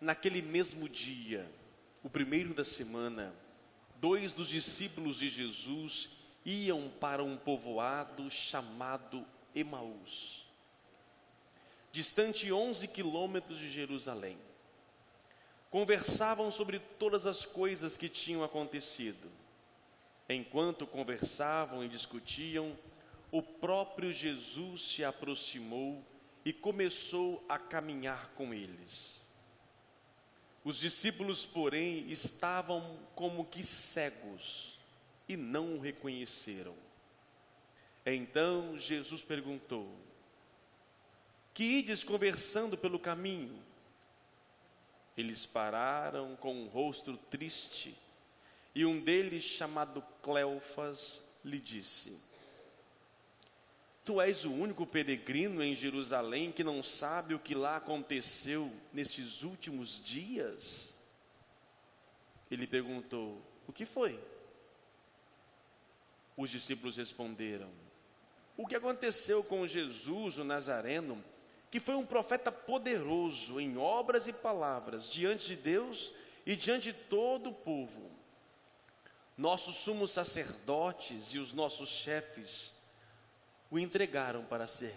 Naquele mesmo dia, o primeiro da semana, 2 dos discípulos de Jesus iam para um povoado chamado Emaús, distante 11 quilômetros de Jerusalém. Conversavam sobre todas as coisas que tinham acontecido. Enquanto conversavam e discutiam, o próprio Jesus se aproximou e começou a caminhar com eles. Os discípulos, porém, estavam como que cegos e não o reconheceram. Então Jesus perguntou: que ides conversando pelo caminho? Eles pararam com um rosto triste, e um deles, chamado Cleofas, lhe disse: tu és o único peregrino em Jerusalém que não sabe o que lá aconteceu nestes últimos dias? Ele perguntou: o que foi? Os discípulos responderam: o que aconteceu com Jesus, o Nazareno, que foi um profeta poderoso em obras e palavras diante de Deus e diante de todo o povo. Nossos sumos sacerdotes e os nossos chefes o entregaram para ser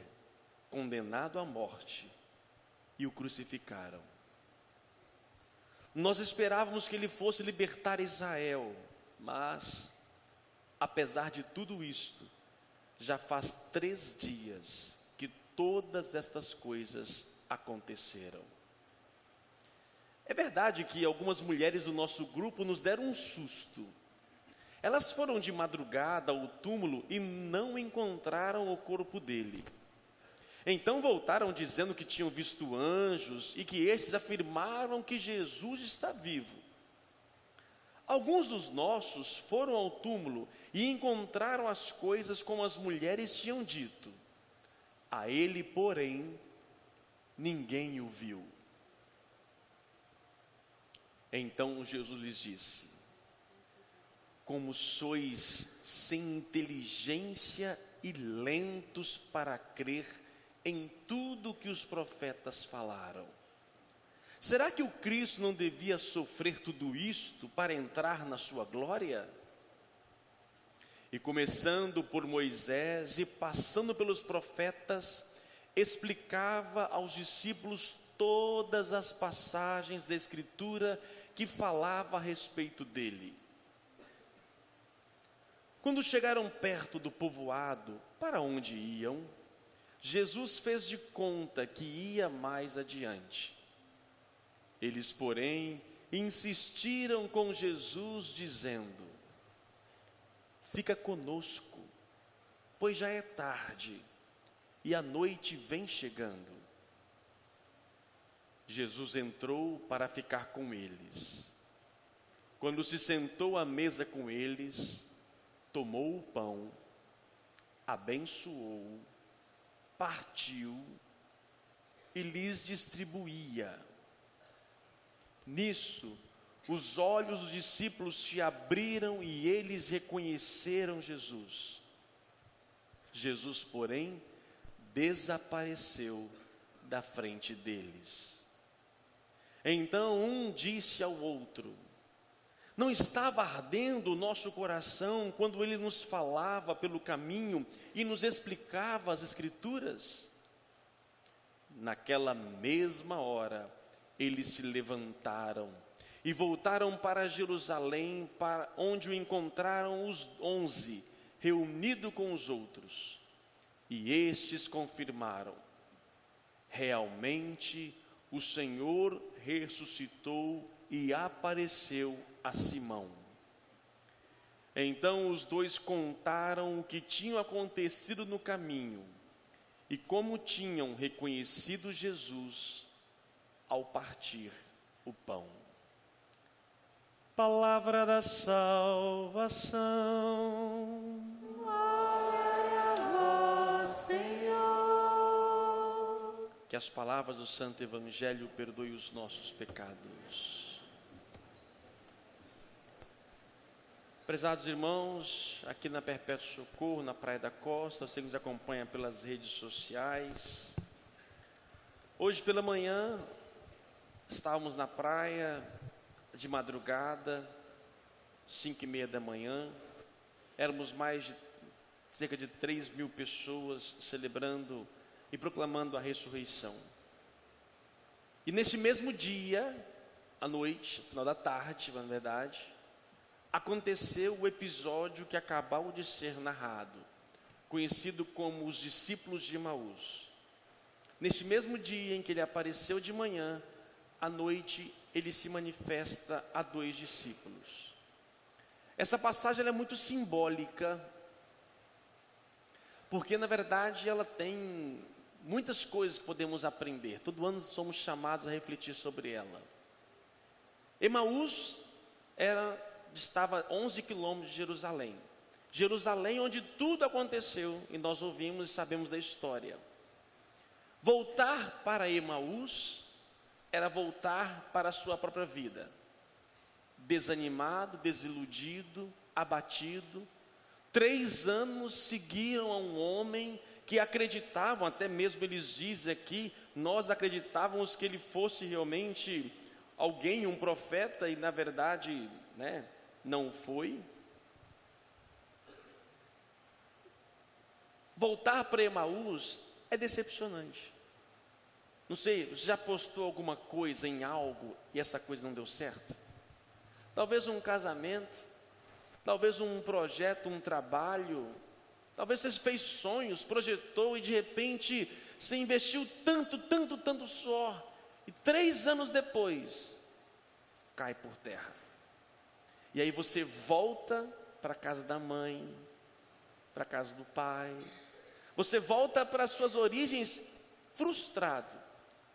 condenado à morte e o crucificaram. Nós esperávamos que ele fosse libertar Israel, mas, apesar de tudo isto, já faz 3 dias que todas estas coisas aconteceram. É verdade que algumas mulheres do nosso grupo nos deram um susto. Elas foram de madrugada ao túmulo e não encontraram o corpo dele. Então voltaram dizendo que tinham visto anjos e que estes afirmaram que Jesus está vivo. Alguns dos nossos foram ao túmulo e encontraram as coisas como as mulheres tinham dito. A ele, porém, ninguém o viu. Então Jesus lhes disse: como sois sem inteligência e lentos para crer em tudo que os profetas falaram. Será que o Cristo não devia sofrer tudo isto para entrar na sua glória? E começando por Moisés e passando pelos profetas, explicava aos discípulos todas as passagens da Escritura que falava a respeito dele. Quando chegaram perto do povoado para onde iam, Jesus fez de conta que ia mais adiante. Eles, porém, insistiram com Jesus, dizendo: fica conosco, pois já é tarde e a noite vem chegando. Jesus entrou para ficar com eles. Quando se sentou à mesa com eles, tomou o pão, abençoou, partiu e lhes distribuía. Nisso, os olhos dos discípulos se abriram e eles reconheceram Jesus. Jesus, porém, desapareceu da frente deles. Então um disse ao outro: não estava ardendo o nosso coração quando ele nos falava pelo caminho e nos explicava as Escrituras? Naquela mesma hora, eles se levantaram e voltaram para Jerusalém, para onde o encontraram os 11, reunido com os outros. E estes confirmaram: realmente o Senhor ressuscitou e apareceu a Simão. Então os 2 contaram o que tinha acontecido no caminho e como tinham reconhecido Jesus ao partir o pão. Palavra da salvação. Glória a vós, Senhor. Que as palavras do Santo Evangelho perdoem os nossos pecados. Prezados irmãos, aqui na Perpétuo Socorro, na Praia da Costa, você que nos acompanha pelas redes sociais. Hoje pela manhã, Estávamos na praia de madrugada, 5:30 da manhã. Éramos cerca de 3.000 pessoas celebrando e proclamando a ressurreição. E nesse mesmo dia, à noite, no final da tarde, na verdade, aconteceu o episódio que acabou de ser narrado, conhecido como os discípulos de Emaús. Nesse mesmo dia em que ele apareceu de manhã, à noite, ele se manifesta a 2 discípulos. Essa passagem ela é muito simbólica, porque na verdade ela tem muitas coisas que podemos aprender. Todo ano somos chamados a refletir sobre ela. Emaús estava a 11 quilômetros de Jerusalém. Jerusalém, onde tudo aconteceu, e nós ouvimos e sabemos da história. Voltar para Emaús era voltar para a sua própria vida. Desanimado, desiludido, abatido. 3 anos seguiram a um homem que acreditavam, até mesmo eles dizem aqui, nós acreditávamos que ele fosse realmente alguém, um profeta, e na verdade, não foi. Voltar para Emaús é decepcionante. Não sei, você já postou alguma coisa em algo e essa coisa não deu certo? Talvez um casamento, talvez um projeto, um trabalho, talvez você fez sonhos, projetou e de repente você investiu tanto suor e 3 anos depois cai por terra. E aí você volta para a casa da mãe, para a casa do pai, você volta para as suas origens frustrado.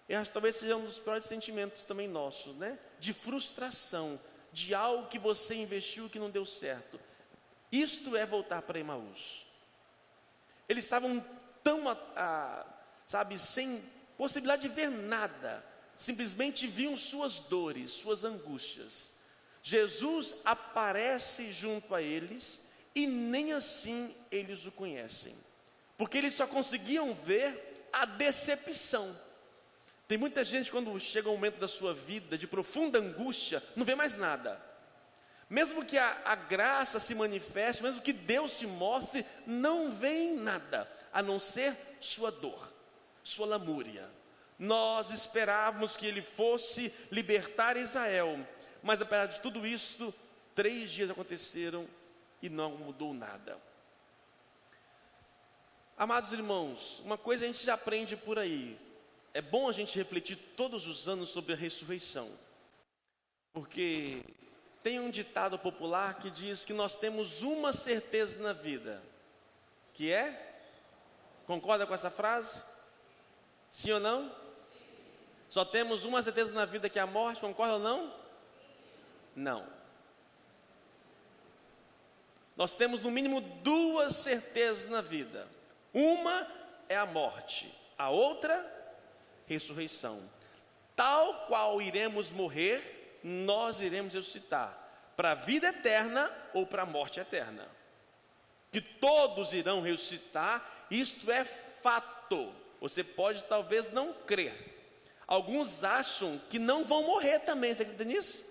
Eu acho que talvez seja um dos piores sentimentos também nossos, de frustração, de algo que você investiu que não deu certo. Isto é voltar para Emaús. Eles estavam tão, sem possibilidade de ver nada, simplesmente viam suas dores, suas angústias. Jesus aparece junto a eles e nem assim eles o conhecem, porque eles só conseguiam ver a decepção. Tem muita gente, quando chega um momento da sua vida de profunda angústia, não vê mais nada. Mesmo que a graça se manifeste, mesmo que Deus se mostre, não vem nada, a não ser sua dor, sua lamúria. Nós esperávamos que Ele fosse libertar Israel, mas apesar de tudo isso, 3 dias aconteceram e não mudou nada. Amados irmãos, uma coisa a gente já aprende por aí. É bom a gente refletir todos os anos sobre a ressurreição, porque tem um ditado popular que diz que nós temos uma certeza na vida, que é? Concorda com essa frase? Sim ou não? Só temos uma certeza na vida, que é a morte, concorda ou não? Não. Nós temos no mínimo 2 certezas na vida. Uma é a morte, a outra ressurreição. Tal qual iremos morrer, nós iremos ressuscitar, para a vida eterna ou para a morte eterna. Que todos irão ressuscitar, isto é fato. Você pode talvez não crer. Alguns acham que não vão morrer também, você acredita nisso?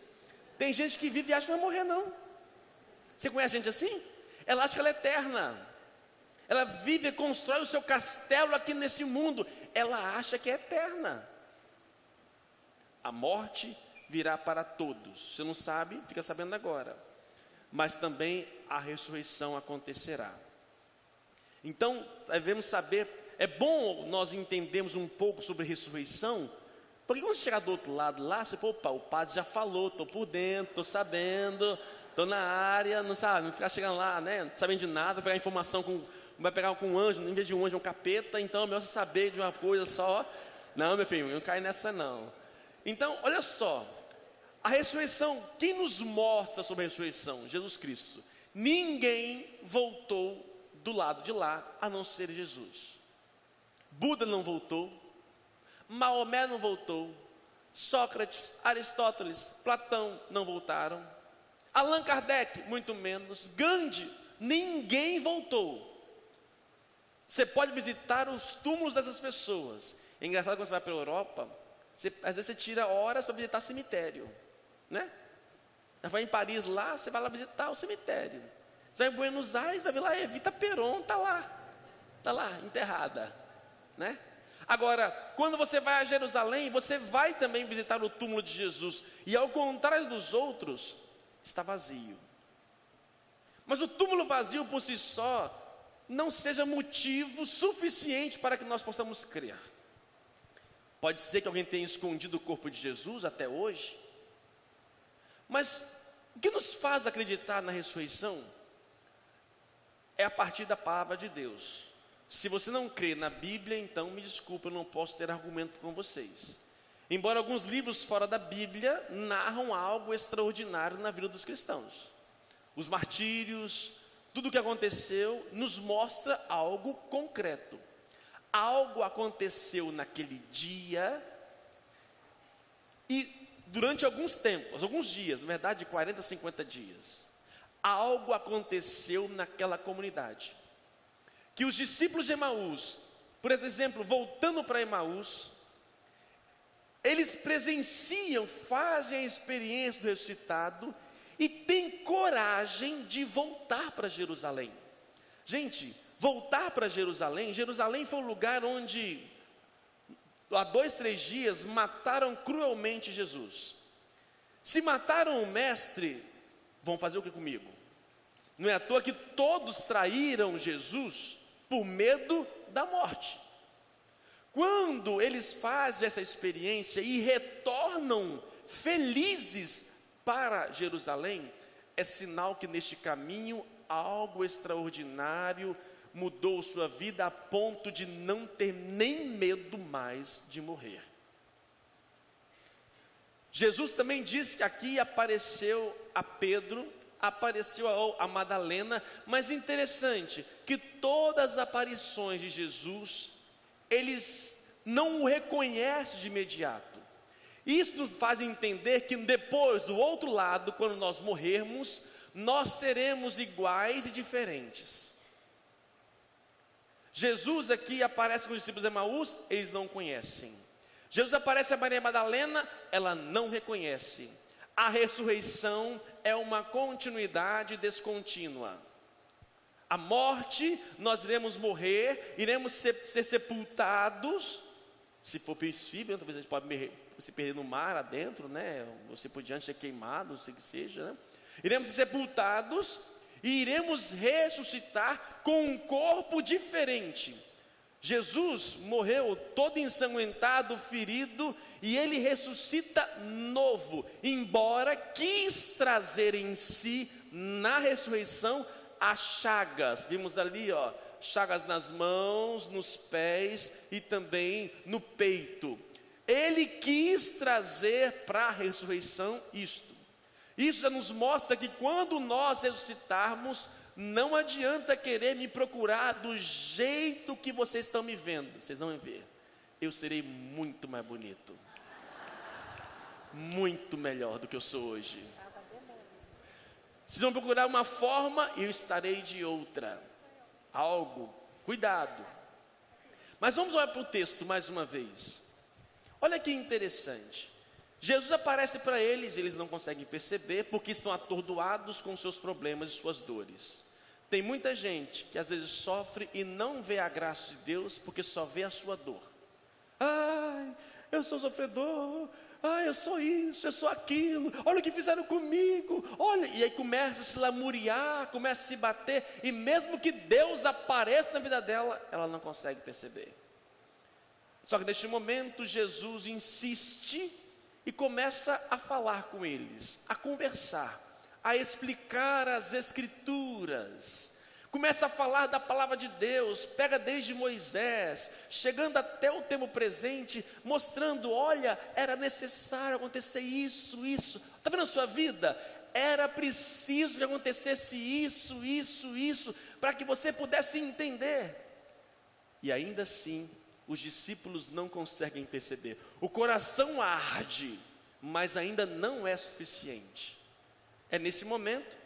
Tem gente que vive e acha que não vai morrer não. Você conhece gente assim? Ela acha que ela é eterna. Ela vive e constrói o seu castelo aqui nesse mundo. Ela acha que é eterna. A morte virá para todos. Você não sabe, fica sabendo agora. Mas também a ressurreição acontecerá. Então, devemos saber, é bom nós entendermos um pouco sobre ressurreição, porque quando chegar do outro lado lá, você fala, opa, o padre já falou, estou por dentro, estou sabendo, estou na área, não sabe, não ficar chegando lá, não sabendo de nada, pegar informação vai pegar com um anjo, em vez de um anjo é um capeta, então é melhor você saber de uma coisa só. Não, meu filho, não cai nessa não. Então, olha só, a ressurreição, quem nos mostra sobre a ressurreição? Jesus Cristo. Ninguém voltou do lado de lá, a não ser Jesus. Buda não voltou, Maomé não voltou, Sócrates, Aristóteles, Platão não voltaram, Allan Kardec, muito menos, Gandhi, ninguém voltou. Você pode visitar os túmulos dessas pessoas. É engraçado quando você vai para a Europa, Às vezes você tira horas para visitar cemitério, né? Vai em Paris lá, você vai lá visitar o cemitério. Você vai em Buenos Aires, vai ver lá, Evita Peron, está lá, enterrada, né? Agora, quando você vai a Jerusalém, você vai também visitar o túmulo de Jesus. E ao contrário dos outros, está vazio. Mas o túmulo vazio por si só não seja motivo suficiente para que nós possamos crer. Pode ser que alguém tenha escondido o corpo de Jesus até hoje. Mas o que nos faz acreditar na ressurreição é a partir da palavra de Deus. Se você não crê na Bíblia, então me desculpa, eu não posso ter argumento com vocês. Embora alguns livros fora da Bíblia narram algo extraordinário na vida dos cristãos. Os martírios, tudo o que aconteceu nos mostra algo concreto. Algo aconteceu naquele dia e durante alguns tempos, alguns dias, na verdade 40, 50 dias, algo aconteceu naquela comunidade. Que os discípulos de Emaús, por exemplo, voltando para Emaús, eles presenciam, fazem a experiência do ressuscitado e têm coragem de voltar para Jerusalém. Gente, voltar para Jerusalém, Jerusalém foi um lugar onde, há 2, 3 dias, mataram cruelmente Jesus. Se mataram o mestre, vão fazer o que comigo? Não é à toa que todos traíram Jesus por medo da morte. Quando eles fazem essa experiência e retornam felizes para Jerusalém, é sinal que neste caminho algo extraordinário mudou sua vida a ponto de não ter nem medo mais de morrer. Jesus também diz que aqui apareceu a Pedro, apareceu a Madalena, mas interessante que todas as aparições de Jesus, eles não o reconhecem de imediato. Isso nos faz entender que depois, do outro lado, quando nós morrermos, nós seremos iguais e diferentes. Jesus aqui aparece com os discípulos de Emaús, eles não conhecem. Jesus aparece a Maria Madalena, ela não reconhece. A ressurreição é uma continuidade descontínua. A morte, nós iremos morrer, iremos ser sepultados. Se for possível, talvez a gente pode se perder no mar adentro, né? Ou se por diante ser queimado, não sei o que seja, né? Iremos ser sepultados e iremos ressuscitar com um corpo diferente. Jesus morreu todo ensanguentado, ferido, e ele ressuscita novo, embora quis trazer em si, na ressurreição, as chagas. Vimos ali, ó, chagas nas mãos, nos pés e também no peito. Ele quis trazer para a ressurreição isto. Isso já nos mostra que quando nós ressuscitarmos, não adianta querer me procurar do jeito que vocês estão me vendo. Vocês vão me ver. Eu serei muito mais bonito. Muito melhor do que eu sou hoje. Vocês vão procurar uma forma e eu estarei de outra. Algo, cuidado. Mas vamos olhar para o texto mais uma vez. Olha que interessante. Jesus aparece para eles, eles não conseguem perceber, porque estão atordoados com seus problemas e suas dores. Tem muita gente que às vezes sofre e não vê a graça de Deus, porque só vê a sua dor. Ai, eu sou sofredor. Ai, eu sou isso, eu sou aquilo. Olha o que fizeram comigo. Olha, e aí começa a se lamuriar, começa a se bater. E mesmo que Deus apareça na vida dela, ela não consegue perceber. Só que neste momento Jesus insiste e começa a falar com eles, a conversar, a explicar as Escrituras. Começa a falar da palavra de Deus, pega desde Moisés, chegando até o tempo presente, mostrando, olha, era necessário acontecer isso. Está vendo a sua vida? Era preciso que acontecesse isso, para que você pudesse entender. E ainda assim, os discípulos não conseguem perceber. O coração arde, mas ainda não é suficiente. É nesse momento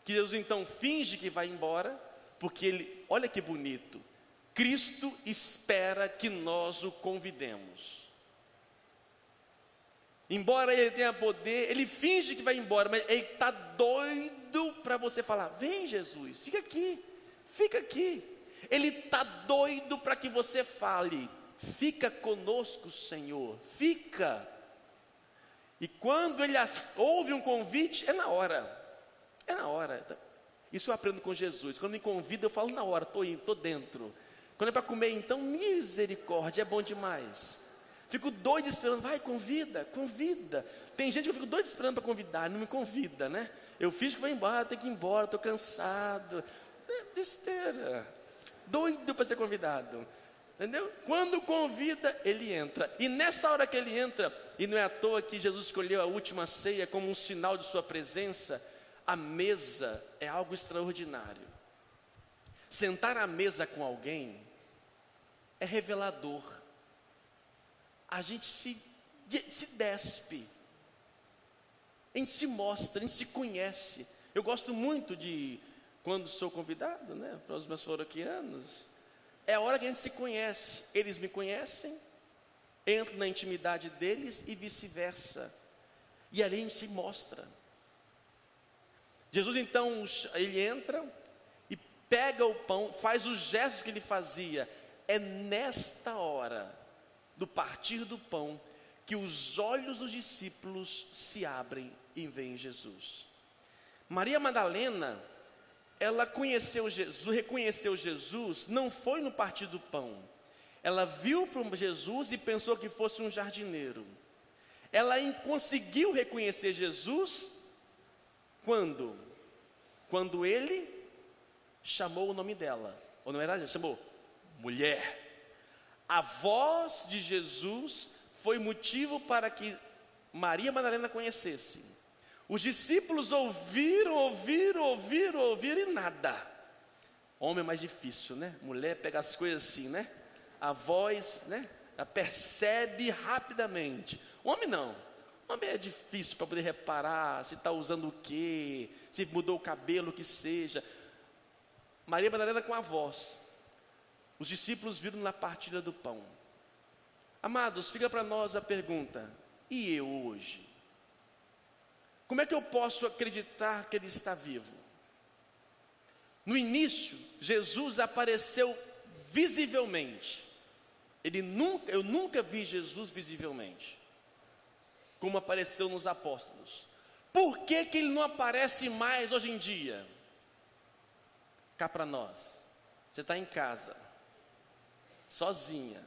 que Jesus então finge que vai embora, porque ele, olha que bonito, Cristo espera que nós o convidemos. Embora ele tenha poder, ele finge que vai embora, mas ele está doido para você falar: vem Jesus, fica aqui, fica aqui. Ele está doido para que você fale: fica conosco, Senhor, fica. E quando ele ouve um convite, é na hora. Isso eu aprendo com Jesus. Quando me convida, eu falo na hora: estou indo, estou dentro. Quando é para comer, então, misericórdia, é bom demais. Fico doido esperando: vai, convida. Tem gente que eu fico doido esperando para convidar, não me convida, né? Eu fiz que vou embora, tenho que ir embora, estou cansado. É besteira. Doido para ser convidado. Entendeu? Quando convida, ele entra. E nessa hora que ele entra, e não é à toa que Jesus escolheu a última ceia como um sinal de sua presença, a mesa é algo extraordinário. Sentar à mesa com alguém é revelador. A gente se despe, a gente se mostra, a gente se conhece. Eu gosto muito de, quando sou convidado, né, para os meus paroquianos, é a hora que a gente se conhece. Eles me conhecem, entro na intimidade deles e vice-versa. E ali a gente se mostra. Jesus então, ele entra e pega o pão, faz os gestos que ele fazia. É nesta hora do partir do pão que os olhos dos discípulos se abrem e veem Jesus. Maria Madalena, ela conheceu Jesus, reconheceu Jesus, não foi no partir do pão. Ela viu para Jesus e pensou que fosse um jardineiro. Ela conseguiu reconhecer Jesus quando? Quando ele chamou o nome dela. Ou não era? Ele chamou mulher. A voz de Jesus foi motivo para que Maria Madalena conhecesse. Os discípulos ouviram e nada. Homem é mais difícil, né? Mulher pega as coisas assim, né? A voz, né? Ela percebe rapidamente. Homem não. Homem é difícil para poder reparar se está usando o quê, se mudou o cabelo, o que seja. Maria Madalena com a voz. Os discípulos viram na partilha do pão. Amados, fica para nós a pergunta: e eu hoje? Como é que eu posso acreditar que ele está vivo? No início, Jesus apareceu visivelmente. Eu nunca vi Jesus visivelmente, como apareceu nos apóstolos. Por que ele não aparece mais hoje em dia? Cá para nós. Você está em casa, sozinha,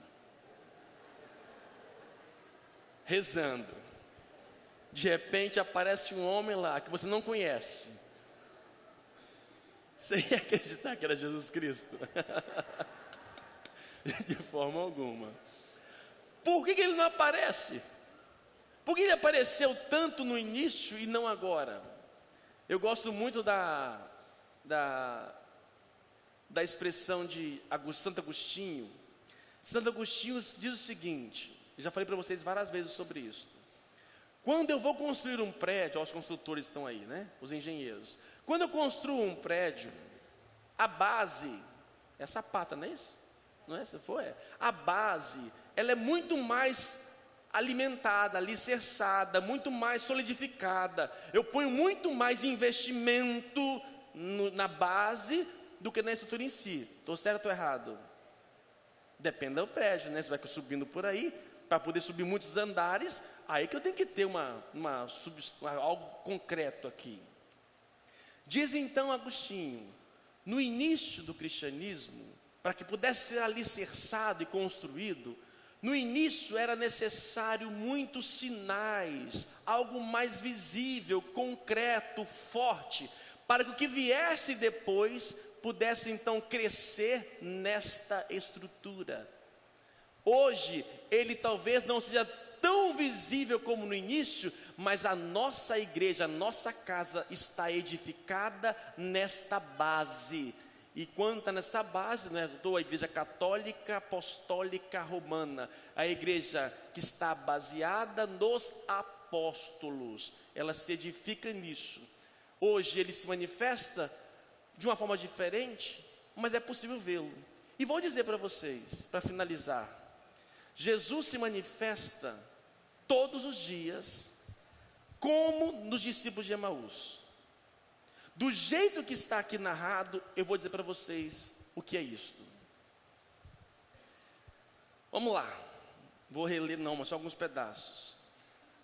rezando. De repente aparece um homem lá que você não conhece. Você ia acreditar que era Jesus Cristo? De forma alguma. Por que ele não aparece? Por que ele apareceu tanto no início e não agora? Eu gosto muito da expressão de Santo Agostinho. Santo Agostinho diz o seguinte, eu já falei para vocês várias vezes sobre isso. Quando eu vou construir um prédio, os construtores estão aí, né? Os engenheiros. Quando eu construo um prédio, a base é sapata, não é isso? Não é? Se for, é. A base, ela é muito mais alimentada, alicerçada, muito mais solidificada. Eu ponho muito mais investimento na base do que na estrutura em si. Estou certo ou errado? Depende do prédio, né? Você vai subindo por aí, para poder subir muitos andares, aí que eu tenho que ter algo concreto aqui. Diz então Agostinho, no início do cristianismo, para que pudesse ser alicerçado e construído, no início era necessário muitos sinais, algo mais visível, concreto, forte, para que o que viesse depois pudesse então crescer nesta estrutura. Hoje, ele talvez não seja tão visível como no início, mas a nossa igreja, a nossa casa está edificada nesta base. E quando está nessa base, né, a igreja católica, apostólica, romana, a igreja que está baseada nos apóstolos, ela se edifica nisso. Hoje ele se manifesta de uma forma diferente, mas é possível vê-lo. E vou dizer para vocês, para finalizar, Jesus se manifesta todos os dias, como nos discípulos de Emaús. Do jeito que está aqui narrado, eu vou dizer para vocês o que é isto. Vamos lá, vou reler não, mas só alguns pedaços.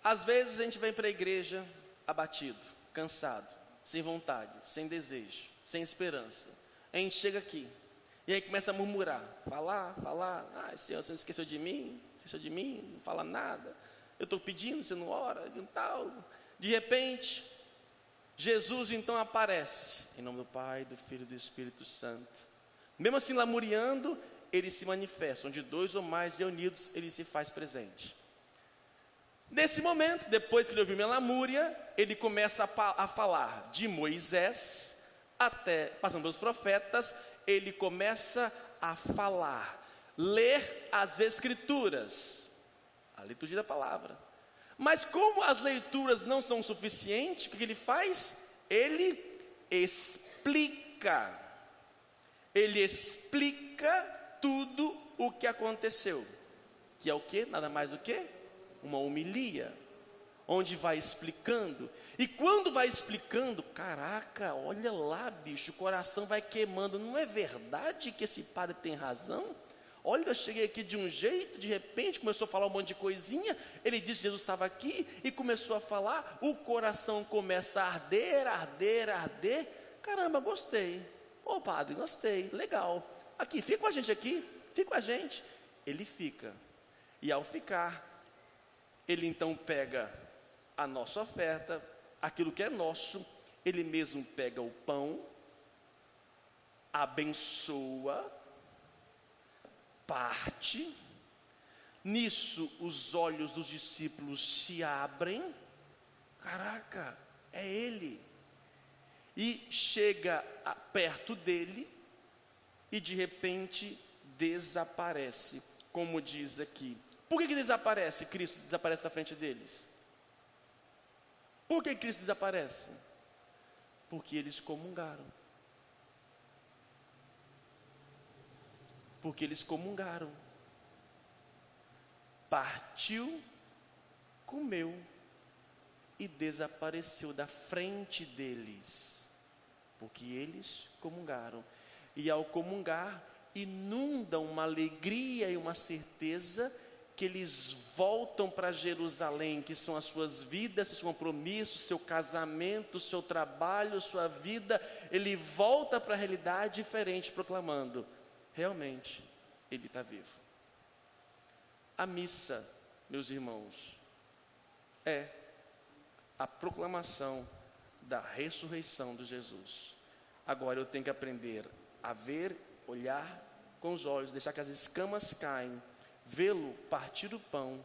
Às vezes a gente vem para a igreja abatido, cansado, sem vontade, sem desejo, sem esperança. A gente chega aqui e aí começa a murmurar, falar, Senhor, você não esqueceu de mim, não fala nada, eu estou pedindo, você não ora, e tal. De repente, Jesus então aparece, em nome do Pai, do Filho e do Espírito Santo. Mesmo assim lamuriando, ele se manifesta, onde 2 ou mais reunidos, ele se faz presente. Nesse momento, depois que ele ouviu minha lamúria, ele começa a falar de Moisés, até, passando pelos profetas, ele começa a falar, ler as Escrituras, a liturgia da palavra. Mas como as leituras não são suficientes, o que ele faz? Ele explica. Ele explica tudo o que aconteceu. Que é o quê? Nada mais do que uma homilia, onde vai explicando. E quando vai explicando, caraca, olha lá, bicho, o coração vai queimando. Não é verdade que esse padre tem razão? Olha, eu cheguei aqui de um jeito, de repente começou a falar um monte de coisinha. Ele disse que Jesus estava aqui e começou a falar. O coração começa a arder. Caramba, gostei. Ô padre, gostei, legal. Aqui, fica com a gente aqui, fica com a gente. Ele fica. E ao ficar, ele então pega a nossa oferta, aquilo que é nosso. Ele mesmo pega o pão, abençoa, parte. Nisso os olhos dos discípulos se abrem. Caraca, é ele. E chega perto dele e de repente desaparece, como diz aqui. Por que desaparece? Cristo desaparece da frente deles. Por que Cristo desaparece? Porque eles comungaram. Porque eles comungaram. Partiu, comeu e desapareceu da frente deles. Porque eles comungaram. E ao comungar, inundam uma alegria e uma certeza que eles voltam para Jerusalém, que são as suas vidas, seus compromissos, seu casamento, seu trabalho, sua vida. Ele volta para a realidade diferente, proclamando: realmente, ele está vivo. A missa, meus irmãos, é a proclamação da ressurreição de Jesus. Agora eu tenho que aprender a ver, olhar com os olhos, deixar que as escamas caem, vê-lo partir o pão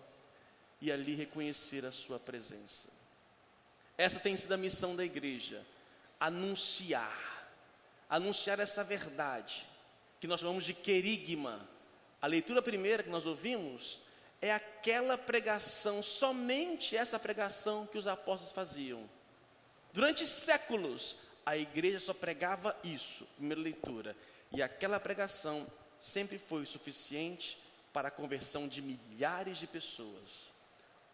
e ali reconhecer a sua presença. Essa tem sido a missão da igreja: anunciar essa verdade, que nós chamamos de querigma. A leitura primeira que nós ouvimos é aquela pregação, somente essa pregação que os apóstolos faziam. Durante séculos, a igreja só pregava isso, primeira leitura. E aquela pregação sempre foi suficiente para a conversão de milhares de pessoas.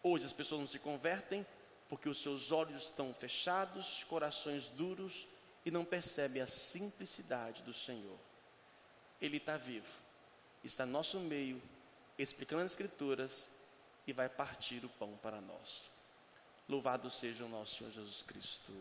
Hoje as pessoas não se convertem porque os seus olhos estão fechados, corações duros, e não percebem a simplicidade do Senhor. Ele está vivo, está no nosso meio, explicando as Escrituras, e vai partir o pão para nós. Louvado seja o nosso Senhor Jesus Cristo.